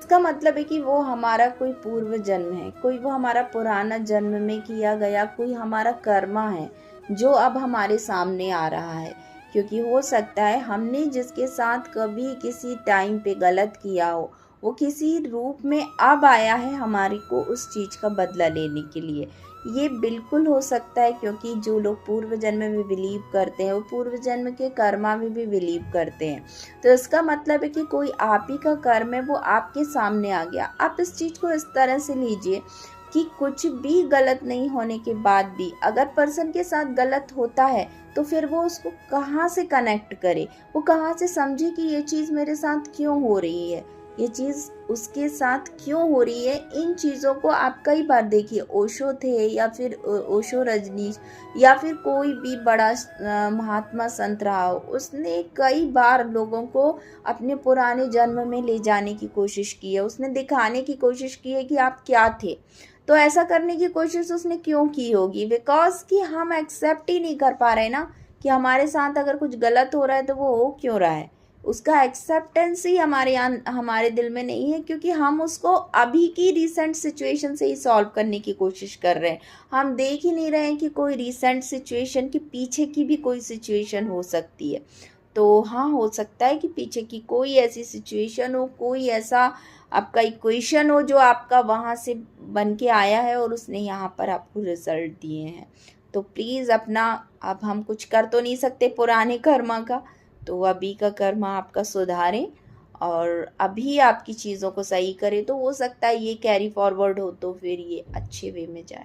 इसका मतलब है कि वो हमारा कोई पूर्व जन्म है, कोई वो हमारा पुराना जन्म में किया गया कोई हमारा कर्मा है जो अब हमारे सामने आ रहा है। क्योंकि हो सकता है हमने जिसके साथ कभी किसी टाइम पे गलत किया हो, वो किसी रूप में अब आया है हमारी को उस चीज का बदला लेने के लिए। ये बिल्कुल हो सकता है, क्योंकि जो लोग पूर्व जन्म में बिलीव करते हैं वो पूर्व जन्म के कर्मा में भी बिलीव करते हैं। तो इसका मतलब है कि कोई आप ही का कर्म है वो आपके सामने आ गया। आप इस चीज को इस तरह से लीजिए कि कुछ भी गलत नहीं होने के बाद भी अगर पर्सन के साथ गलत होता है तो फिर वो उसको कहाँ से कनेक्ट करे, वो कहाँ से समझे कि ये चीज मेरे साथ क्यों हो रही है, ये चीज उसके साथ क्यों हो रही है। इन चीजों को आप कई बार देखिए, ओशो थे या फिर ओशो रजनीश या फिर कोई भी बड़ा महात्मा संत रहा हो, उसने कई बार लोगों को अपने पुराने जन्म में ले जाने की कोशिश की है। उसने दिखाने की कोशिश की है कि आप क्या थे। तो ऐसा करने की कोशिश उसने क्यों की होगी? बिकॉज कि हम एक्सेप्ट ही नहीं कर पा रहे ना कि हमारे साथ अगर कुछ गलत हो रहा है तो वो हो क्यों रहा है। उसका एक्सेप्टेंस ही हमारे दिल में नहीं है, क्योंकि हम उसको अभी की रिसेंट सिचुएशन से ही सॉल्व करने की कोशिश कर रहे हैं। हम देख ही नहीं रहे हैं कि कोई रिसेंट सिचुएशन के पीछे की भी कोई सिचुएशन हो सकती है। तो हाँ, हो सकता है कि पीछे की कोई ऐसी सिचुएशन हो, कोई ऐसा आपका इक्वेशन हो जो आपका वहाँ से बन के आया है और उसने यहाँ पर आपको रिजल्ट दिए हैं। तो प्लीज़ अपना, अब हम कुछ कर तो नहीं सकते पुराने कर्मा का, तो अभी का कर्मा आपका सुधारें और अभी आपकी चीज़ों को सही करें। तो हो सकता है ये कैरी फॉरवर्ड हो तो फिर ये अच्छे वे में जाए।